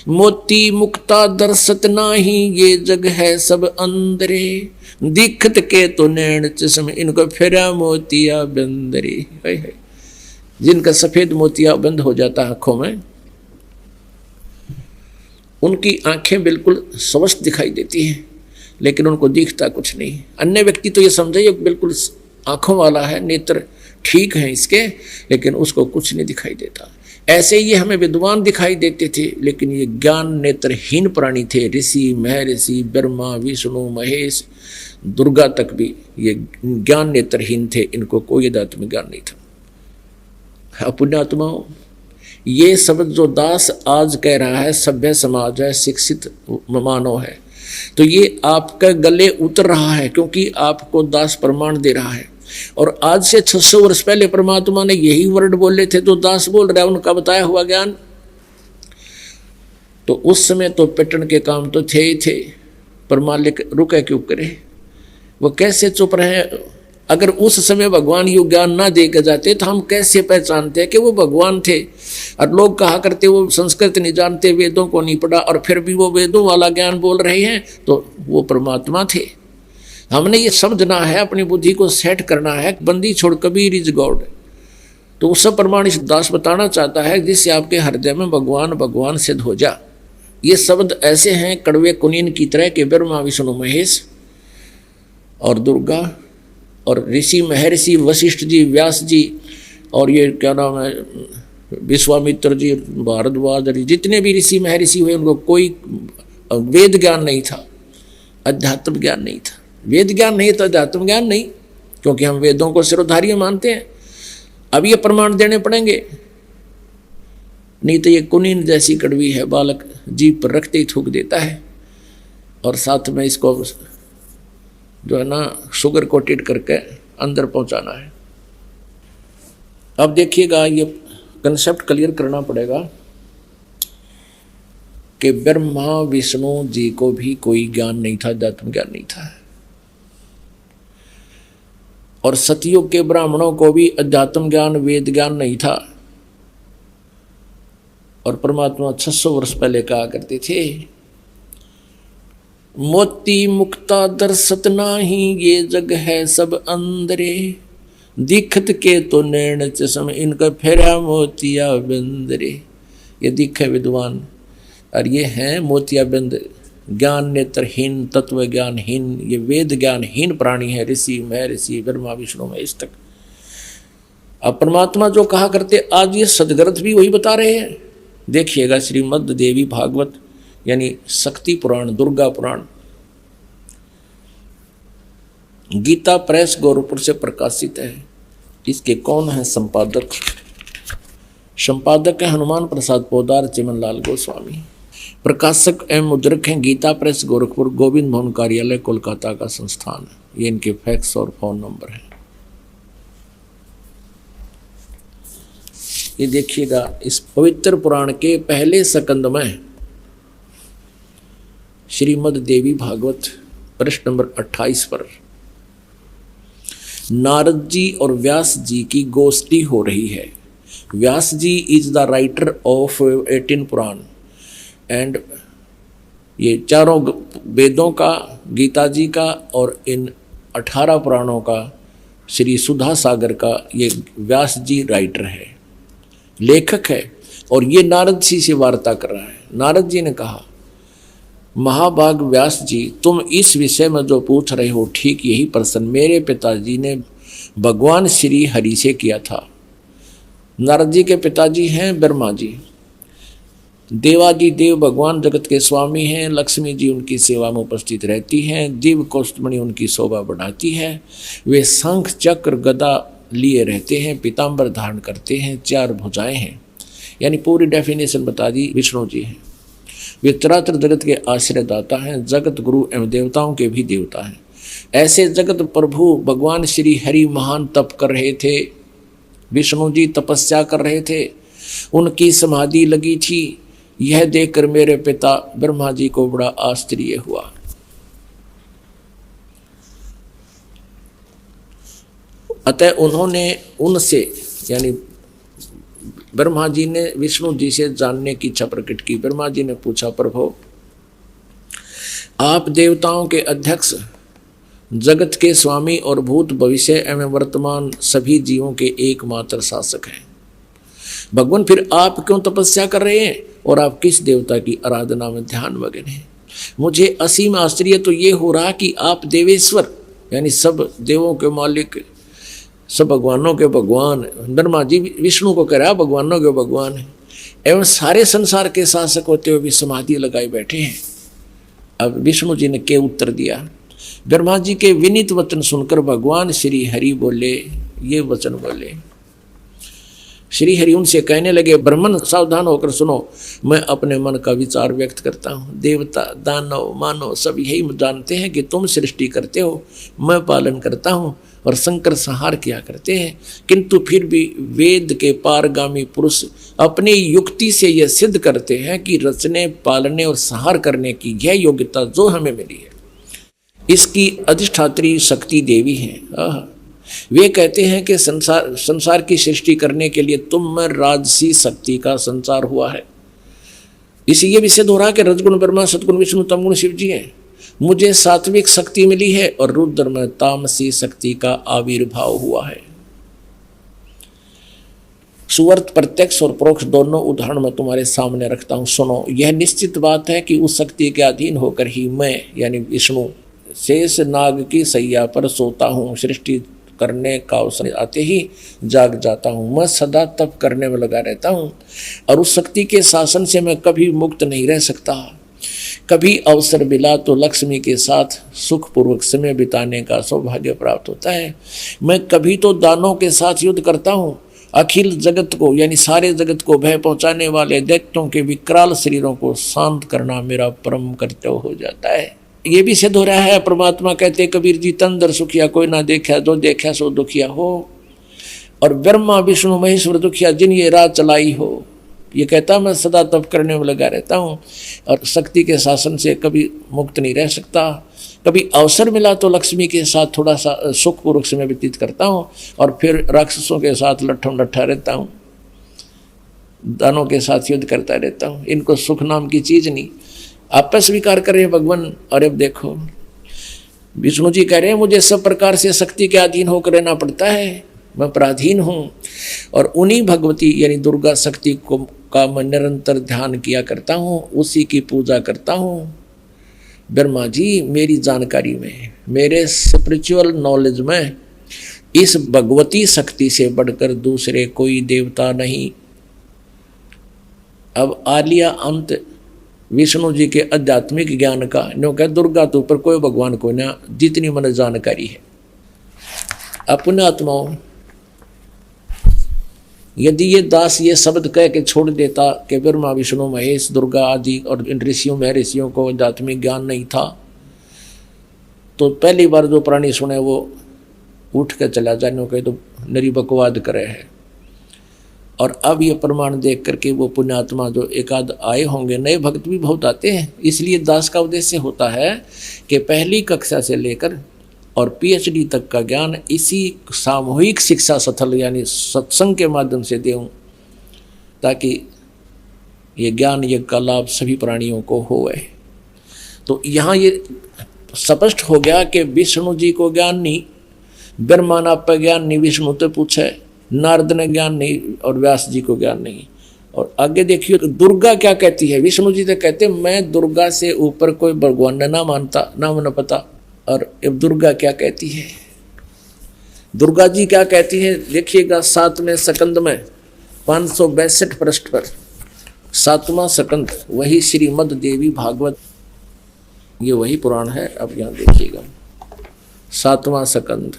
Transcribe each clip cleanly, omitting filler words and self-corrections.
मोती मुक्ता दर्शत नाही, ये जग है सब अंदरे, दिखत के तो नैन चश्म, इनको फेरा मोतिया बंदरे। जिनका सफेद मोतिया बंद हो जाता है आंखों में, उनकी आंखें बिल्कुल स्वस्थ दिखाई देती हैं, लेकिन उनको दिखता कुछ नहीं। अन्य व्यक्ति तो ये समझे ये बिल्कुल आंखों वाला है, नेत्र ठीक है इसके, लेकिन उसको कुछ नहीं दिखाई देता। ऐसे ये हमें विद्वान दिखाई देते थे, लेकिन ये ज्ञान नेत्रहीन प्राणी थे। ऋषि, महर्षि, ब्रह्मा, विष्णु, महेश, दुर्गा तक भी ये ज्ञान नेत्रहीन थे, इनको कोई अध्यात्म ज्ञान नहीं था। पुण्यात्माओं, ये शब्द जो दास आज कह रहा है, सभ्य समाज है, शिक्षित मानव है, तो ये आपके गले उतर रहा है, क्योंकि आपको दास प्रमाण दे रहा है। और आज से 600 वर्ष पहले परमात्मा ने यही वर्ड बोले थे, तो दास बोल रहा है उनका बताया हुआ ज्ञान। तो उस समय तो पेटन के काम तो थे ही थे, पर मालिक रुके क्यों करे, वो कैसे चुप रहे। अगर उस समय भगवान यू ज्ञान ना दे के जाते तो हम कैसे पहचानते कि वो भगवान थे। और लोग कहा करते वो संस्कृत नहीं जानते, वेदों को नहीं पढ़ा, और फिर भी वो वेदों वाला ज्ञान बोल रहे हैं, तो वो परमात्मा थे। हमने ये समझना है, अपनी बुद्धि को सेट करना है। बंदी छोड़ कबीर इज गॉड। तो उस सब प्रमाणित दास बताना चाहता है जिससे आपके हृदय में भगवान भगवान सिद्ध हो जा। ये शब्द ऐसे हैं कड़वे कुनीन की तरह के ब्रह्मा, विष्णु, महेश और दुर्गा और ऋषि, महर्षि, वशिष्ठ जी, व्यास जी, और ये क्या नाम है, विश्वामित्र जी, भारद्वाज जी, जितने भी ऋषि महर्षि हुए, उनको कोई वेद ज्ञान नहीं था, अध्यात्म ज्ञान नहीं था। वेद ज्ञान नहीं तो अध्यात्म ज्ञान नहीं, क्योंकि हम वेदों को सिरोधार्य मानते हैं। अब ये प्रमाण देने पड़ेंगे, नहीं तो ये कुनीन जैसी कड़वी है, बालक जीभ पर रखते ही थूक देता है, और साथ में इसको जो है ना शुगर कोटेड करके अंदर पहुंचाना है। अब देखिएगा, ये कंसेप्ट क्लियर करना पड़ेगा कि ब्रह्मा विष्णु जी को भी कोई ज्ञान नहीं था, अध्यात्म ज्ञान नहीं था, और सतयुग के ब्राह्मणों को भी अध्यात्म ज्ञान, वेद ज्ञान नहीं था। और परमात्मा 600 वर्ष पहले कहा करते थे, मोती मुक्ता दर्शत नाही, ये जग है सब अंदरे, दिखत के तो नैन चश्म, इनका फेरा मोतिया बंदरे। ये दिखे विद्वान, और ये हैं मोतिया बंद, ज्ञान नेत्रहीन, तत्व ज्ञानहीन, ये वेद ज्ञानहीन प्राणी है। ऋषि, महर्षि, ब्रह्मा, विष्णु, महेश तक। अब परमात्मा जो कहा करते, आज ये सदग्रंथ भी वही बता रहे हैं। देखिएगा, श्रीमद् देवी भागवत यानी शक्ति पुराण, दुर्गा पुराण, गीता प्रेस गोरखपुर से प्रकाशित है। इसके कौन है संपादक? संपादक है हनुमान प्रसाद पोदार, चिमनलाल गोस्वामी। प्रकाशक एवं मुद्रक हैं गीता प्रेस गोरखपुर, गोविंद भवन कार्यालय, कोलकाता का संस्थान है। ये इनके फैक्स और फोन नंबर है। ये देखिएगा, इस पवित्र पुराण के पहले सकंद में श्रीमद् देवी भागवत पृष्ठ नंबर 28 पर नारद जी और व्यास जी की गोष्ठी हो रही है। Vyas ji is the writer of 18 पुराण, एंड ये चारों वेदों का, गीता जी का और इन 18 पुराणों का, श्री सुधा सागर का ये व्यास जी राइटर है, लेखक है। और ये नारद जी से वार्ता कर रहा है। नारद जी ने कहा, महाभाग व्यास जी, तुम इस विषय में जो पूछ रहे हो ठीक यही प्रश्न मेरे पिताजी ने भगवान श्री हरि से किया था। नारद जी के पिताजी हैं ब्रह्मा जी। देवादि देव भगवान जगत के स्वामी हैं। लक्ष्मी जी उनकी सेवा में उपस्थित रहती हैं। दिव्य कौस्तुभमणि उनकी शोभा बढ़ाती है। वे शंख चक्र गदा लिए रहते हैं, पीताम्बर धारण करते हैं, 4 भुजाएं हैं, यानी पूरी डेफिनेशन बता दी। विष्णु जी हैं, वे चराचर जगत के आश्रयदाता हैं, जगत गुरु एवं देवताओं के भी देवता हैं। ऐसे जगत प्रभु भगवान श्री हरि महान तप कर रहे थे। विष्णु जी तपस्या कर रहे थे, उनकी समाधि लगी थी। यह देखकर मेरे पिता ब्रह्मा जी को बड़ा आश्चर्य हुआ। अतः उन्होंने उनसे, यानी ब्रह्मा जी ने विष्णु जी से जानने की इच्छा प्रकट की। ब्रह्मा जी ने पूछा, प्रभु आप देवताओं के अध्यक्ष, जगत के स्वामी और भूत भविष्य एवं वर्तमान सभी जीवों के एकमात्र शासक हैं। भगवान फिर आप क्यों तपस्या कर रहे हैं और आप किस देवता की आराधना में ध्यान मग्न हैं? मुझे असीम आश्चर्य तो ये हो रहा कि आप देवेश्वर यानी सब देवों के मालिक, सब भगवानों के भगवान, ब्रह्मा जी विष्णु को कह रहा भगवानों के भगवान है, एवं सारे संसार के शासक होते हुए भी समाधि लगाए बैठे हैं। अब विष्णु जी ने क्या उत्तर दिया? ब्रह्मा जी के विनीत वचन सुनकर भगवान श्री हरि बोले, ये वचन बोले। श्री हरि उनसे कहने लगे, ब्राह्मण सावधान होकर सुनो, मैं अपने मन का विचार व्यक्त करता हूँ। देवता, दानव, मानव सब यही जानते हैं कि तुम सृष्टि करते हो, मैं पालन करता हूँ और संकर संहार किया करते हैं, किंतु फिर भी वेद के पारगामी पुरुष अपनी युक्ति से यह सिद्ध करते हैं कि रचने, पालने और संहार करने की यह योग्यता जो हमें मिली है, इसकी अधिष्ठात्री शक्ति देवी है। वे कहते हैं कि संसार की सृष्टि करने के लिए तुम में राजसी शक्ति का संचार हुआ है। इसी ये भी सिद्ध हो रहा कि रजगुण ब्रह्मा, सतगुण विष्णु, तमगुण शिव जी हैं। मुझे सात्विक शक्ति मिली है और रुद्र में तामसी शक्ति का आविर्भाव हुआ है। सुवर्त प्रत्यक्ष और परोक्ष दोनों उदाहरण मैं तुम्हारे सामने रखता हूँ, सुनो। यह निश्चित बात है कि उस शक्ति के अधीन होकर ही मैं यानी विष्णु शेष नाग की सैया पर सोता हूँ। सृष्टि करने का अवसर आते ही जाग जाता हूँ। मैं सदा तप करने में लगा रहता हूँ और उस शक्ति के शासन से मैं कभी मुक्त नहीं रह सकता। कभी अवसर मिला तो लक्ष्मी के साथ सुखपूर्वक समय बिताने का सौभाग्य प्राप्त होता है। मैं कभी तो दानों के साथ युद्ध करता हूँ। अखिल जगत को यानी सारे जगत को भय पहुँचाने वाले दैत्यों के विकराल शरीरों को शांत करना मेरा परम कर्तव्य हो जाता है। ये भी सिद्ध हो रहा है, परमात्मा कहते कबीर जी, तंदर सुखिया कोई ना देखा, जो देखा सो दुखिया हो। और ब्रह्मा विष्णु महेश्वर दुखिया जिन ये राह चलाई हो। ये कहता मैं सदा तप करने में लगा रहता हूँ और शक्ति के शासन से कभी मुक्त नहीं रह सकता। कभी अवसर मिला तो लक्ष्मी के साथ थोड़ा सा सुखपूर्वक समय व्यतीत करता हूँ और फिर राक्षसों के साथ लट्ठम लट्ठा रहता हूँ, दानों के साथ युद्ध करता रहता हूँ। इनको सुख नाम की चीज़ नहीं, आप स्वीकार कर रहे हैं भगवान। और अब देखो विष्णु जी कह रहे हैं मुझे सब प्रकार से शक्ति के अधीन होकर रहना पड़ता है, मैं पराधीन हूँ और उन्हीं भगवती यानी दुर्गा शक्ति को का मैं निरंतर ध्यान किया करता हूँ, उसी की पूजा करता हूँ। ब्रह्मा जी मेरी जानकारी में, मेरे स्पिरिचुअल नॉलेज में इस भगवती शक्ति से बढ़कर दूसरे कोई देवता नहीं। अब आ लिया अंत विष्णु जी के आध्यात्मिक ज्ञान का। नो कह दुर्गा तो ऊपर कोई भगवान को ना, जितनी मन जानकारी है। अपने आत्माओं, यदि ये दास ये शब्द कह के छोड़ देता कि ब्रह्मा विष्णु महेश दुर्गा आदि और इन ऋषियों में ऋषियों को आध्यात्मिक ज्ञान नहीं था, तो पहली बार जो प्राणी सुने वो उठ के चला जाने कहे तो नरी बकवाद करे है। और अब ये प्रमाण देख करके वो पुण्यात्मा जो एकाध आए होंगे, नए भक्त भी बहुत आते हैं। इसलिए दास का उद्देश्य होता है कि पहली कक्षा से लेकर और पीएचडी तक का ज्ञान इसी सामूहिक शिक्षा स्थल यानी सत्संग के माध्यम से देऊं, ताकि ये ज्ञान यज्ञ का लाभ सभी प्राणियों को होए। तो यहाँ ये स्पष्ट हो गया कि विष्णु जी को ज्ञान नहीं, ब्रह्मा नाप पर ज्ञान नहीं, विष्णु तो पूछे, नारद ने ज्ञान नहीं और व्यास जी को ज्ञान नहीं। और आगे देखिए तो दुर्गा क्या कहती है। विष्णु जी तो कहते मैं दुर्गा से ऊपर कोई भगवान ने ना मानता, ना मुझे पता। और अब दुर्गा क्या कहती है, दुर्गा जी क्या कहती है देखिएगा 7वें सकंद में 562 पृष्ठ पर 7वां सकंद, वही श्रीमद् देवी भागवत, ये वही पुराण है। अब यहाँ देखिएगा 7वां सकंद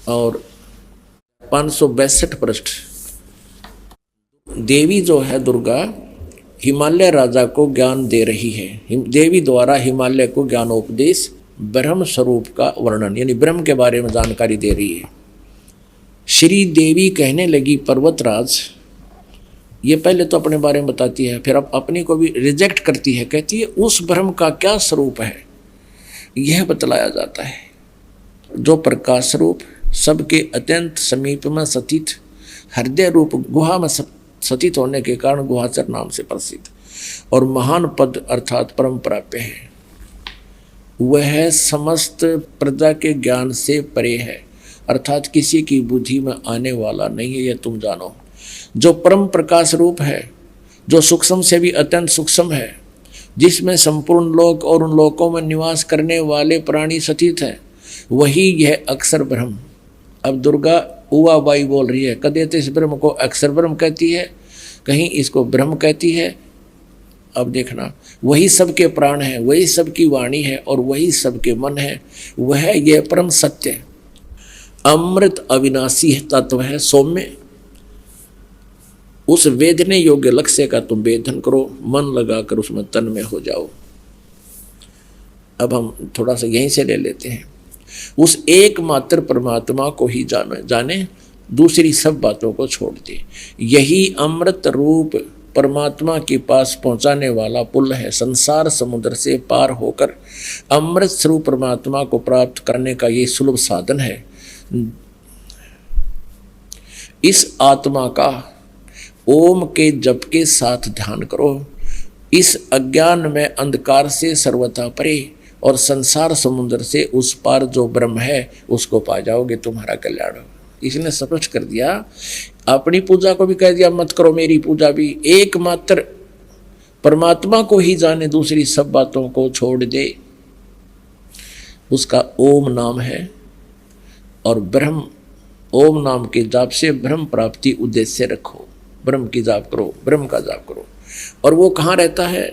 और 562 पृष्ठ। देवी जो है दुर्गा हिमालय राजा को ज्ञान दे रही है। देवी द्वारा हिमालय को ज्ञानोपदेश, ब्रह्म स्वरूप का वर्णन यानी ब्रह्म के बारे में जानकारी दे रही है। श्री देवी कहने लगी पर्वतराज, ये पहले तो अपने बारे में बताती है, फिर अब अपनी को भी रिजेक्ट करती है, कहती है उस ब्रह्म का क्या स्वरूप है यह बतलाया जाता है, जो प्रकाश स्वरूप सबके अत्यंत समीप में स्थित, हृदय रूप गुहा में स्थित होने के कारण गुहाचर नाम से प्रसिद्ध, और महान पद अर्थात परम प्राप्य है। वह समस्त प्रजा के ज्ञान से परे है, अर्थात किसी की बुद्धि में आने वाला नहीं है, यह तुम जानो। जो परम प्रकाश रूप है, जो सूक्ष्म से भी अत्यंत सूक्ष्म है, जिसमें संपूर्ण लोक और उन लोकों में निवास करने वाले प्राणी स्थित हैं, वही यह अक्षर ब्रह्म। अब दुर्गा उवा बाई बोल रही है, कदे तो इस ब्रह्म को अक्षर ब्रह्म कहती है, कहीं इसको ब्रह्म कहती है। अब देखना, वही सबके प्राण है, वही सबकी वाणी है और वही सबके मन है, वह यह परम सत्य अमृत अविनाशी तत्व है सौम्य। उस वेदने योग्य लक्ष्य का तुम वेदन करो, मन लगाकर उसमें तन में हो जाओ। अब हम थोड़ा सा यहीं से ले लेते हैं। उस एकमात्र परमात्मा को ही जाने, दूसरी सब बातों को छोड़ दे। यही अमृत रूप परमात्मा के पास पहुंचाने वाला पुल है। संसार समुद्र से पार होकर अमृत स्वरूप परमात्मा को प्राप्त करने का ये सुलभ साधन है। इस आत्मा का ओम के जप के साथ ध्यान करो। इस अज्ञान में अंधकार से सर्वथा परे और संसार समुद्र से उस पार जो ब्रह्म है उसको पा जाओगे, तुम्हारा कल्याण हो। इसने स्पष्ट कर दिया, अपनी पूजा को भी कह दिया मत करो, मेरी पूजा भी। एकमात्र परमात्मा को ही जाने, दूसरी सब बातों को छोड़ दे। उसका ओम नाम है और ब्रह्म, ओम नाम के जाप से ब्रह्म प्राप्ति उद्देश्य रखो। ब्रह्म की जाप करो, ब्रह्म का जाप करो। और वो कहाँ रहता है?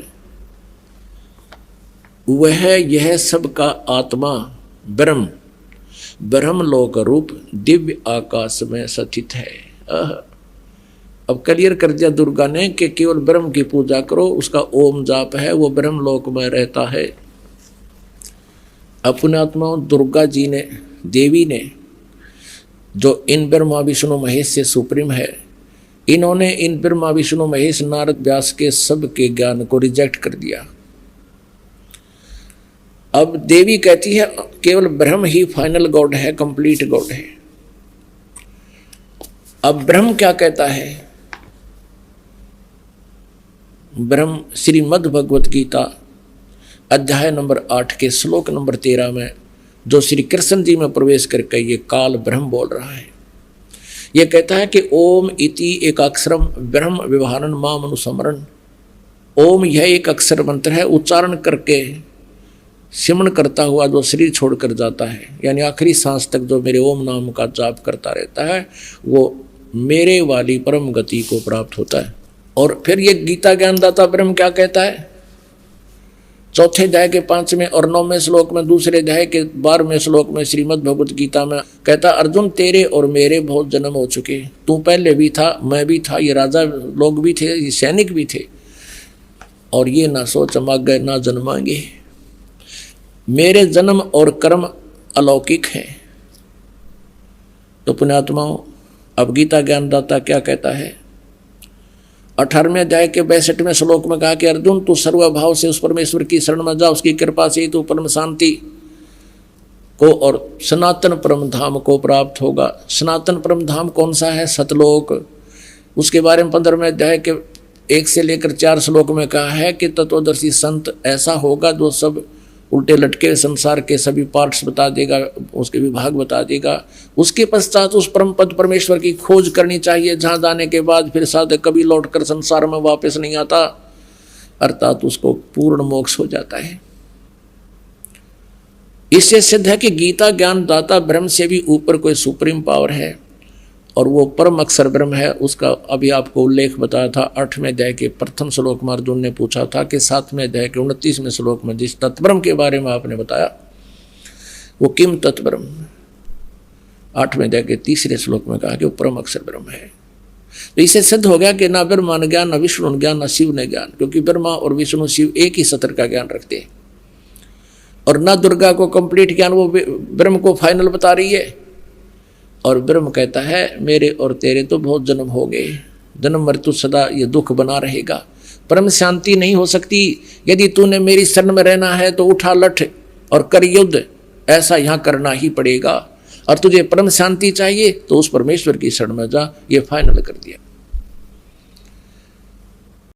वह यह सब का आत्मा ब्रह्म, ब्रह्म लोक रूप दिव्य आकाश में स्थित है। अब क्लियर कर दिया दुर्गा ने कि केवल ब्रह्म की पूजा करो, उसका ओम जाप है, वो ब्रह्म लोक में रहता है। अपने आत्मा दुर्गा जी ने, देवी ने, जो इन ब्रह्मा विष्णु महेश से सुप्रीम है, इन्होंने इन ब्रह्मा विष्णु महेश नारद व्यास के सब के ज्ञान को रिजेक्ट कर दिया। अब देवी कहती है केवल ब्रह्म ही फाइनल गॉड है, कंप्लीट गॉड है। अब ब्रह्म क्या कहता है? ब्रह्म श्रीमद् भगवत गीता अध्याय नंबर 8 के श्लोक नंबर 13 में जो श्री कृष्ण जी में प्रवेश करके ये काल ब्रह्म बोल रहा है, ये कहता है कि ओम इति एकाक्षरम ब्रह्म व्यवहारन माम अनुस्मरण। ओम यह एक अक्षर मंत्र है, उच्चारण करके सिमरण करता हुआ जो शरीर छोड़कर जाता है, यानी आखिरी सांस तक जो मेरे ओम नाम का जाप करता रहता है, वो मेरे वाली परम गति को प्राप्त होता है। और फिर ये गीता ज्ञानदाता ब्रह्म क्या कहता है? चौथे अध्याय के 5वें और 9वें श्लोक में, दूसरे अध्याय के 12वें श्लोक में श्रीमद् भगवत गीता में कहता, अर्जुन तेरे और मेरे बहुत जन्म हो चुके, तू पहले भी था, मैं भी था, ये राजा लोग भी थे, ये सैनिक भी थे, और ये ना सोच हम गए ना जन्माएंगे। मेरे जन्म और कर्म अलौकिक है। तो पुण्यात्माओं, अब गीता ज्ञानदाता क्या कहता है? 18वें अध्याय के 62वें श्लोक में कहा कि अर्जुन तू सर्वभाव से उस परमेश्वर की शरण में जा, उसकी कृपा से तू परम शांति को और सनातन परम धाम को प्राप्त होगा। सनातन परम धाम कौन सा है? सतलोक। उसके बारे में 15वें अध्याय के 1 से लेकर 4 श्लोक में कहा है कि तत्वदर्शी संत ऐसा होगा जो सब उल्टे लटके संसार के सभी पार्ट्स बता देगा, उसके विभाग बता देगा। उसके पश्चात उस परम पद परमेश्वर की खोज करनी चाहिए, जहाँ जाने के बाद फिर साधक कभी लौटकर संसार में वापस नहीं आता, अर्थात उसको पूर्ण मोक्ष हो जाता है। इससे सिद्ध है कि गीता ज्ञान दाता ब्रह्म से भी ऊपर कोई सुप्रीम पावर है और वो परम अक्षर ब्रह्म है। उसका अभी आपको उल्लेख बताया था 8वें अध्याय के प्रथम श्लोक में। अर्जुन ने पूछा था कि 7वें अध्याय के 29वें श्लोक में जिस तत्ब्रह्म के बारे में आपने बताया वो किम तत्ब्रह्म, 8वें अध्याय के 3रे श्लोक में कहा कि वो परम अक्षर ब्रह्म है। तो इससे सिद्ध हो गया कि ना ब्रह्मा ने ज्ञान, ना विष्णु ने ज्ञान, ना शिव ने ज्ञान, क्योंकि ब्रह्मा और विष्णु शिव एक ही सत्र का ज्ञान रखते हैं। और ना दुर्गा को कंप्लीट ज्ञान, वो ब्रह्म को फाइनल बता रही है। और ब्रह्म कहता है मेरे और तेरे तो बहुत जन्म हो गए, जन्म मृत्यु सदा ये दुख बना रहेगा, परम शांति नहीं हो सकती। यदि तूने मेरी शरण में रहना है तो उठा लठ और कर युद्ध, ऐसा यहाँ करना ही पड़ेगा। और तुझे परम शांति चाहिए तो उस परमेश्वर की शरण में जा, ये फाइनल कर दिया।